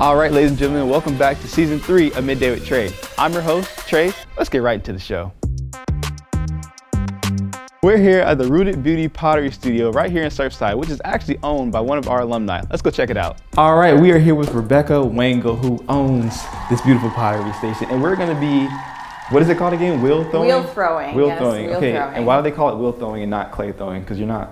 All right, ladies and gentlemen, welcome back to season 3 of Midday with Trey. I'm your host, Trey. Let's get right into the show. We're here at the Rooted Beauty Pottery Studio right here in Surfside, which is actually owned by one of our alumni. Let's go check it out. All right, we are here with Rebecca Wengel, who owns this beautiful pottery station, and we're gonna be, what is it called again? Wheel throwing? Wheel throwing. Wheel yes, throwing. Wheel Okay, throwing. and why do they call it wheel throwing and not clay throwing? Because you're not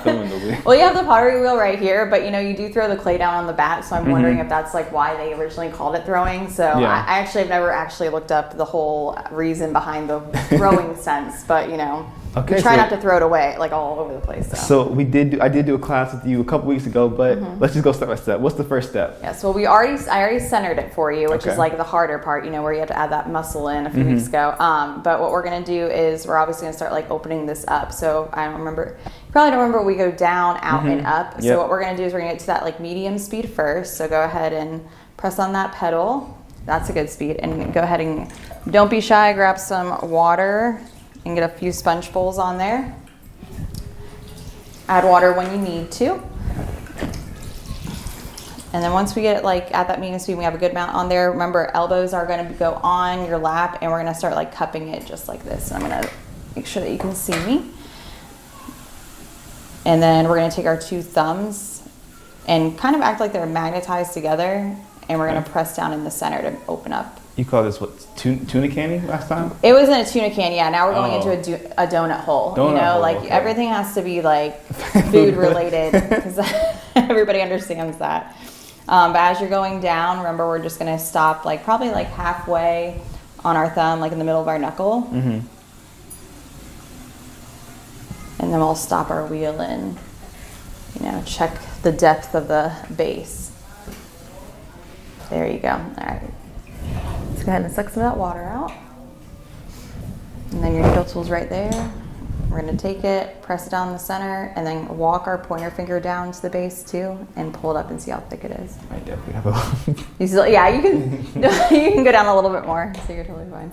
throwing the wheel. Well, you have the pottery wheel right here, but you know, you do throw the clay down on the bat, so I'm wondering if that's like why they originally called it throwing. So Yeah. I actually have never actually looked up the whole reason behind the throwing sense, but you know, Okay, we try so- not to throw it away like all over the place. So I did do a class with you a couple weeks ago, but let's just go step by step. What's the first step? Yes, well, I already centered it for you, which Okay. is like the harder part, you know, where you have to add that muscle in a few weeks ago. But what we're gonna do is we're obviously gonna start like opening this up. So I don't remember, you probably don't remember, we go down, out, and up. Yep. So what we're gonna do is we're gonna get to that like medium speed first. So go ahead and press on that pedal. That's a good speed. And go ahead and don't be shy, grab some water and get a few sponge bowls on there. Add water when you need to. And then once we get it like at that medium speed, we have a good amount on there. Remember, elbows are gonna go on your lap and we're gonna start like cupping it just like this. And I'm gonna make sure that you can see me. And then we're gonna take our two thumbs and kind of act like they're magnetized together. And we're gonna press down in the center to open up. You called this what, tuna candy last time? It was in a tuna can, yeah. Now we're going Oh. into a donut hole. Donut you know, hole, like okay. everything has to be like food related because everybody understands that. But as you're going down, remember we're just gonna stop like probably like halfway on our thumb, like in the middle of our knuckle. And then we'll stop our wheel and, you know, check the depth of the base. There you go. All right. Let's go ahead and suck some of that water out. And then your needle tool's right there. We're gonna take it, press it down the center, and then walk our pointer finger down to the base too, and pull it up and see how thick it is. I definitely have a You still, yeah, you can you can go down a little bit more, so you're totally fine.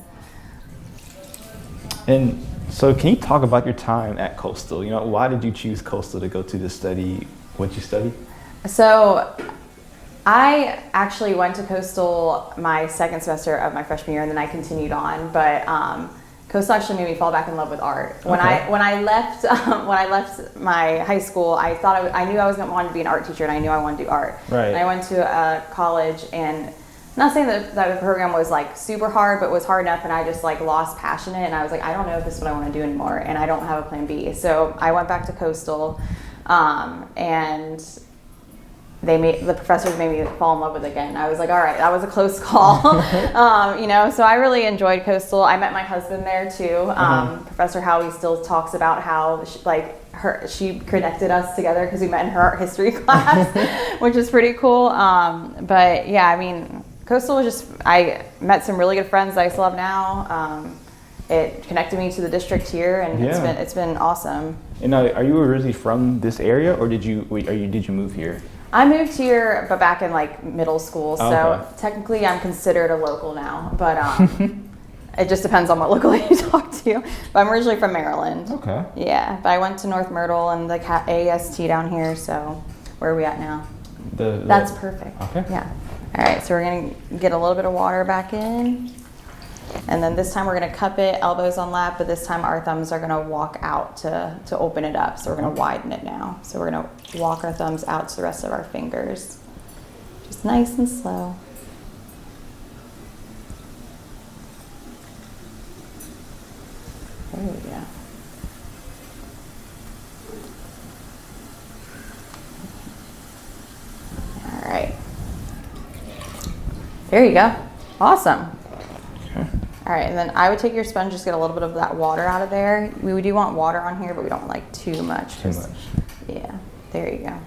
And so can you talk about your time at Coastal? You know, why did you choose Coastal to go to study what you studied? So I actually went to Coastal my second semester of my freshman year, and then I continued on. But Coastal actually made me fall back in love with art. When I left my high school, I thought I knew I was wanted to be an art teacher, and I knew I wanted to do art. Right. And I went to college, and I'm not saying that the program was like super hard, but it was hard enough, and I just like lost passion in it, and I was like, I don't know if this is what I want to do anymore, and I don't have a plan B. So I went back to Coastal, and the professors made me fall in love with it again. I was like, all right, that was a close call. You know, so I really enjoyed Coastal. I met my husband there too. Professor Howie still talks about how she connected us together because we met in her art history class, which is pretty cool. But yeah, I mean, Coastal was just, I met some really good friends that I still have now. It connected me to the district here, and it's been awesome. And now, are you originally from this area, or did you move here? I moved here, but back in like middle school, so Okay. technically I'm considered a local now, but it just depends on what local you talk to. But I'm originally from Maryland. Okay. Yeah, but I went to North Myrtle and the AST down here, so where are we at now? That's perfect. Okay. Yeah. All right, so we're gonna get a little bit of water back in. And then this time we're gonna cup it, elbows on lap, but this time our thumbs are gonna walk out to open it up. So we're gonna widen it now. So we're gonna walk our thumbs out to the rest of our fingers. Just nice and slow. There we go. All right. There you go. Awesome. All right, and then I would take your sponge, just get a little bit of that water out of there. We do want water on here, but we don't want like too much. Too much. Yeah, there you go.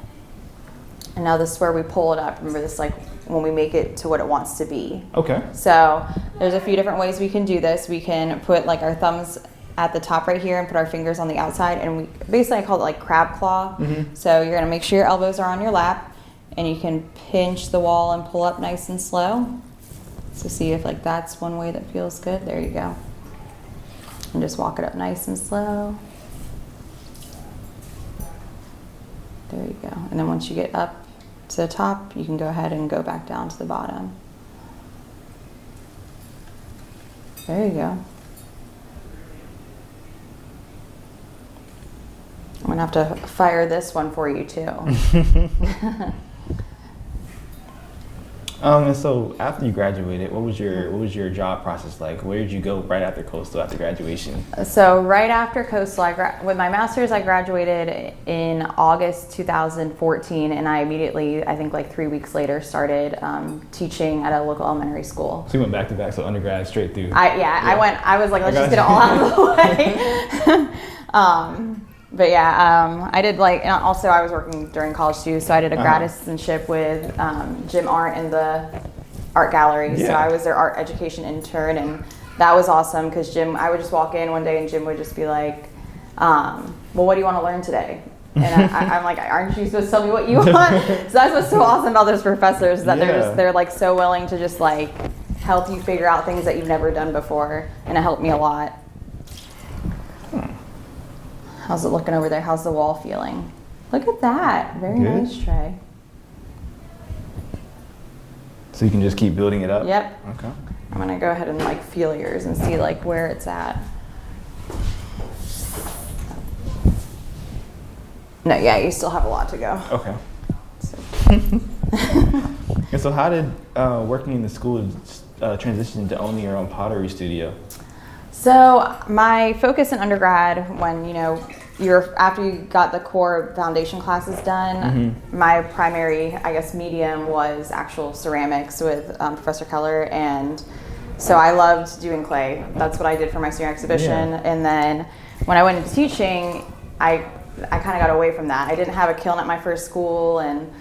And now this is where we pull it up. Remember this, like when we make it to what it wants to be. Okay. So there's a few different ways we can do this. We can put like our thumbs at the top right here and put our fingers on the outside, and we basically, I call it like crab claw. So you're gonna make sure your elbows are on your lap, and you can pinch the wall and pull up nice and slow. So see if like that's one way that feels good. There you go. And just walk it up nice and slow. There you go. And then once you get up to the top, you can go ahead and go back down to the bottom. There you go. I'm gonna have to fire this one for you too. And so after you graduated, what was your job process like? Where did you go right after Coastal, after graduation? So right after Coastal, with my master's, I graduated in August 2014, and I immediately, I think like 3 weeks later, started teaching at a local elementary school. So you went back to back, so undergrad straight through. I was like, let's just get it all out of the way. But yeah, I did and also I was working during college too, so I did a grad assistantship with Jim Arndt in the art gallery. Yeah. So I was their art education intern, and that was awesome because I would just walk in one day and Jim would just be like, well, what do you want to learn today? And I'm like, aren't you supposed to tell me what you want? So that's what's so awesome about those professors, that they're like so willing to just like help you figure out things that you've never done before, and it helped me a lot. How's it looking over there? How's the wall feeling? Look at that. Very nice, Trey. So you can just keep building it up? Yep. Okay. I'm going to go ahead and like feel yours and see like where it's at. No, yeah, you still have a lot to go. Okay. And so how did working in the school transition into owning your own pottery studio? So my focus in undergrad, when after you got the core foundation classes done, my primary, I guess, medium was actual ceramics with Professor Keller, and so I loved doing clay. That's what I did for my senior exhibition. Yeah. And then when I went into teaching, I kind of got away from that. I didn't have a kiln at my first school, and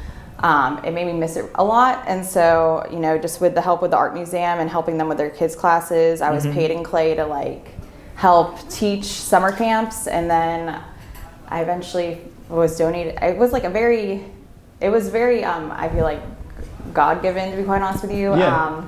it made me miss it a lot. And so, just with the help with the art museum and helping them with their kids' classes, I was paid in clay to like help teach summer camps. And then I eventually was donated. It was very, I feel like God-given, to be quite honest with you. Yeah.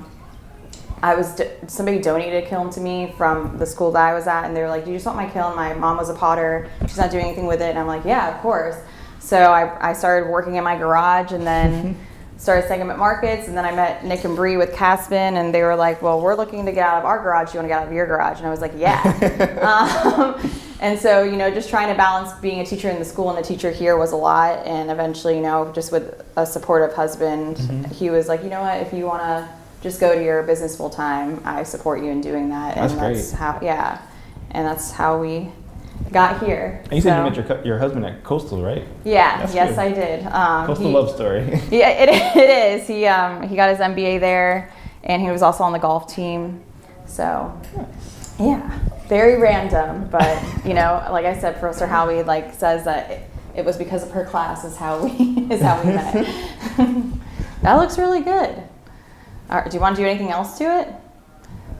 Somebody donated a kiln to me from the school that I was at, and they were like, do you just want my kiln? My mom was a potter. She's not doing anything with it. And I'm like, yeah, of course. So I started working in my garage, and then started selling them at markets. And then I met Nick and Bree with Caspin, and they were like, well, we're looking to get out of our garage. You want to get out of your garage? And I was like, yeah. And so, just trying to balance being a teacher in the school and a teacher here was a lot. And eventually, just with a supportive husband, he was like, you know what, if you want to just go to your business full time, I support you in doing that. That's and great. That's how we got here. And you said you met your husband at Coastal, right? Yeah, yes, I did. Coastal love story. Yeah, it is. He got his MBA there, and he was also on the golf team. So, yeah, very random, but like I said, Professor Howie says that it was because of her class is how we met. That looks really good. Do you want to do anything else to it?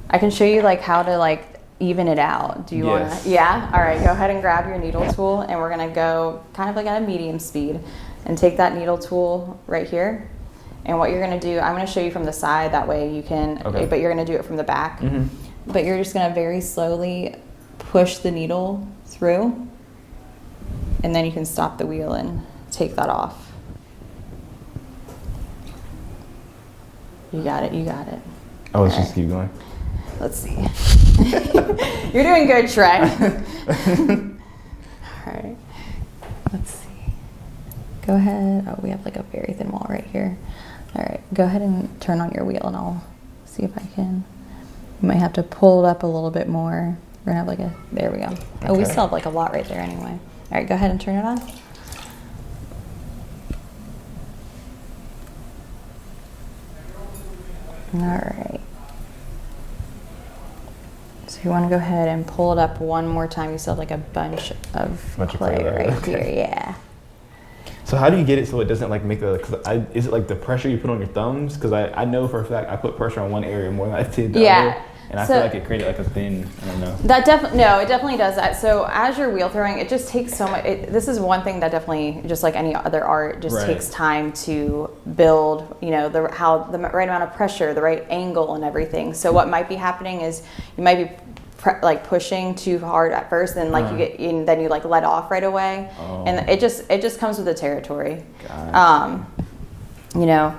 I can show you how to even it out. Do you want to? Yeah? All right, go ahead and grab your needle tool, and we're going to go kind of at a medium speed and take that needle tool right here. And what you're going to do, I'm going to show you from the side, that way you can, but you're going to do it from the back. But you're just going to very slowly push the needle through, and then you can stop the wheel and take that off. You got it. Oh, let's just keep going. Let's see. You're doing good, Trey. All right. Let's see. Go ahead. Oh, we have a very thin wall right here. All right. Go ahead and turn on your wheel, and I'll see if I can. You might have to pull it up a little bit more. We're going to have there we go. Okay. Oh, we still have a lot right there anyway. All right. Go ahead and turn it on. All right. So you want to go ahead and pull it up one more time. You still have a bunch of clay right here. Yeah. So how do you get it so it doesn't make is it the pressure you put on your thumbs? Because I know for a fact I put pressure on one area more than I did the other. And I feel like it created a thin, I don't know. It definitely does that. So as you're wheel throwing, it just takes so much. This is one thing that definitely, just like any other art, just takes time to build, the right amount of pressure, the right angle and everything. So what might be happening is you might be pushing too hard at first, and you get in, then you let off right away. And it just comes with the territory. you know,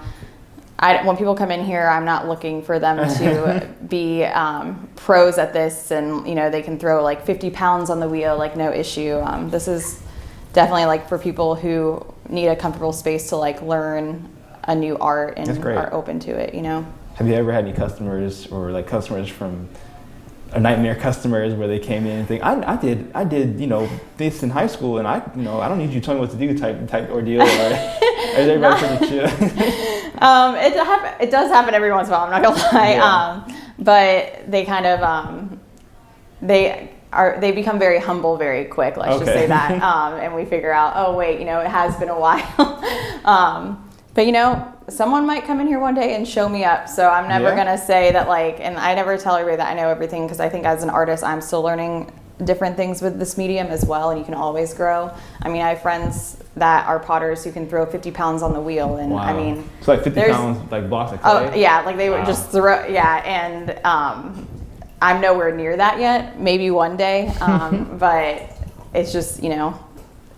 when people come in here, I'm not looking for them to be pros at this and, you know, they can throw like 50 pounds on the wheel, like no issue. This is definitely like for people who need a comfortable space to like learn a new art and are open to it, you know. Have you ever had any customers or like customers from nightmare customers where they came in and think, I did, you know, this in high school and I don't need you to tell me what to do type ordeal, or is everybody pretty chill? It does happen every once in a while, I'm not gonna lie. Yeah. But they kind of, they become very humble very quick, let's just say that. And we figure out, oh wait, you know, it has been a while. But you know, someone might come in here one day and show me up. So I'm never gonna say that like, and I never tell everybody that I know everything, because I think as an artist, I'm still learning different things with this medium as well, and you can always grow. I mean, I have friends that are potters who can throw 50 pounds on the wheel, and I mean, it's like 50 pounds like blocks of clay. Oh yeah, like they would just throw, and I'm nowhere near that yet. Maybe one day, but it's just, you know,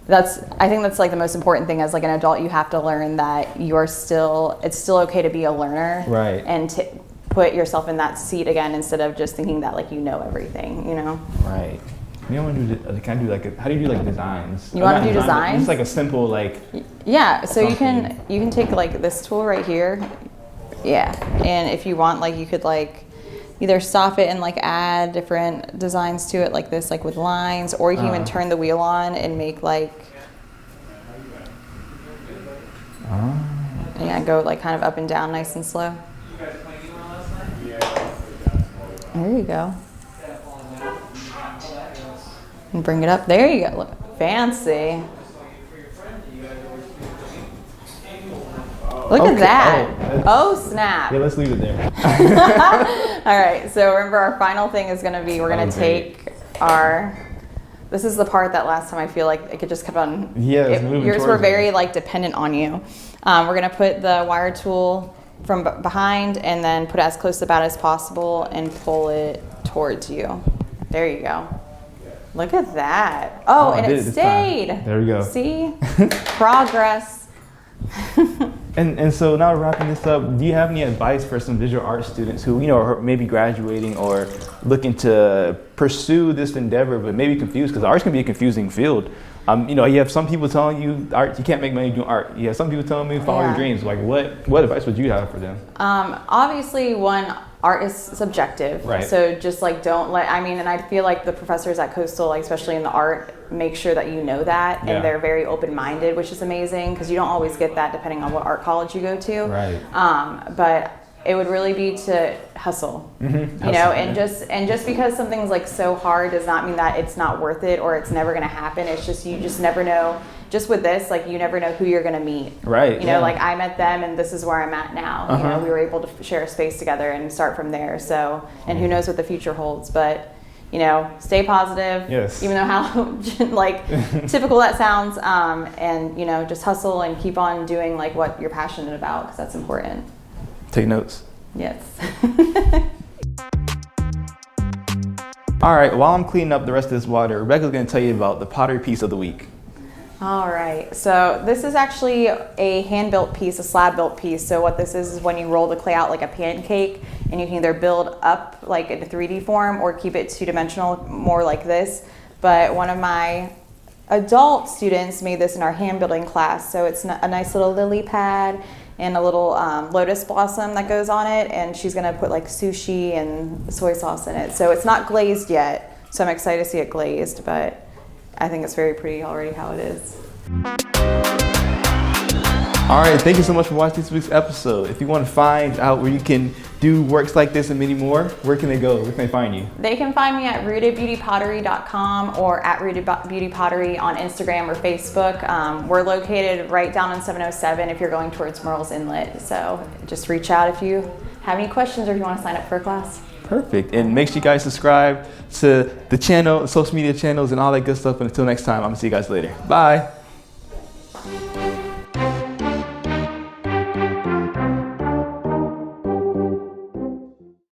I think that's like the most important thing. As like an adult, you have to learn that it's still okay to be a learner, right? And to put yourself in that seat again, instead of just thinking that like you know everything, you know. Right. You know, how do you do like designs? You want to do designs? Just like a simple like. Yeah. So you can take like this tool right here, yeah, and if you want, like you could like either stop it and like add different designs to it like this, like with lines, or you can even turn the wheel on and make like, go like kind of up and down nice and slow. There you go. And bring it up. There you go. Look, fancy. Look at that. Oh, snap. Yeah, let's leave it there. All right, so remember our final thing is going to be, we're going to take this is the part that last time I feel like it could just kept on. Yeah, it's moving yours towards were very like dependent on you. We're going to put the wire tool from behind and then put it as close about as possible and pull it towards you. There you go. Look at that. Oh, and it stayed. There we go. See? Progress. And so now wrapping this up, do you have any advice for some visual art students who, you know, are maybe graduating or looking to pursue this endeavor, but maybe confused, because art's can be a confusing field. You know, you have some people telling you art, you can't make money doing art. You have some people telling me follow your dreams. Like, what advice would you have for them? Obviously, art is subjective. Right. So just like and I feel like the professors at Coastal, like especially in the art, make sure that you know that, and they're very open-minded, which is amazing, because you don't always get that depending on what art college you go to. Right. But it would really be to hustle, you know, and just because something's like so hard does not mean that it's not worth it or it's never going to happen. It's just, you just never know. Just with this, like, you never know who you're going to meet. Right. You know, like I met them and this is where I'm at now. You know, we were able to share a space together and start from there. So, and who knows what the future holds, but you know, stay positive. Yes. Even though how like typical that sounds, and you know, just hustle and keep on doing like what you're passionate about, because that's important. Take notes. Yes. All right, while I'm cleaning up the rest of this water, Rebecca's going to tell you about the pottery piece of the week. All right, so this is actually a hand-built piece, a slab-built piece. So what this is when you roll the clay out like a pancake, and you can either build up like in a 3D form or keep it two-dimensional, more like this. But one of my adult students made this in our hand-building class. So it's a nice little lily pad and a little lotus blossom that goes on it, and she's gonna put like sushi and soy sauce in it. So it's not glazed yet, so I'm excited to see it glazed, but I think it's very pretty already how it is. All right, thank you so much for watching this week's episode. If you want to find out where you can do works like this and many more, where can they go? Where can they find you? They can find me at rootedbeautypottery.com or at Rooted Beauty Pottery on Instagram or Facebook. We're located right down on 707 if you're going towards Merle's Inlet. So just reach out if you have any questions or if you want to sign up for a class. Perfect. And make sure you guys subscribe to the channel, social media channels, and all that good stuff. And until next time, I'm going to see you guys later. Bye.